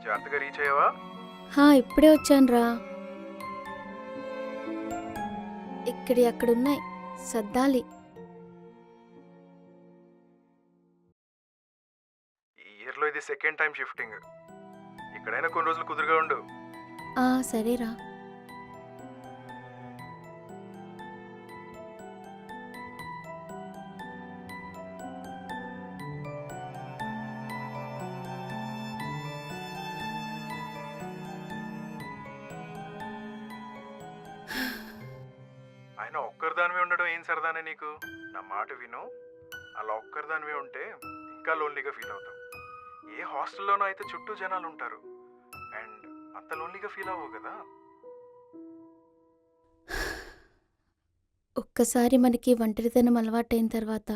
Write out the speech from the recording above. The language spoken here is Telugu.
జాగ్రత్తగా రీచ్ అయ్యావా? ఇప్పుడే వచ్చానురా. ఇక్కడి అక్కడున్నాయి, సర్దాలి. ఈ ఇయర్లో ఇది సెకండ్ టైం షిఫ్టింగ్. ఇక్కడైనా కొన్ని రోజులు కుదురుగా ఉండు. సరేరా. ఆయన ఒక్కరిదానివే ఉండడం ఏం సరదానే నీకు? నా మాట విను. అలా ఒక్కరిదానివే ఉంటే ఇంకా లోన్లీగా ఫీల్ అవుతావు. ఏ హాస్టల్లోనో అయితే చుట్టూ జనాలు ఉంటారు. అండ్ అంత లోన్లీగా ఫీల్ అవ్వవు కదా. ఒక్కసారి మనకి ఒంటరితనం అలవాటైన తర్వాత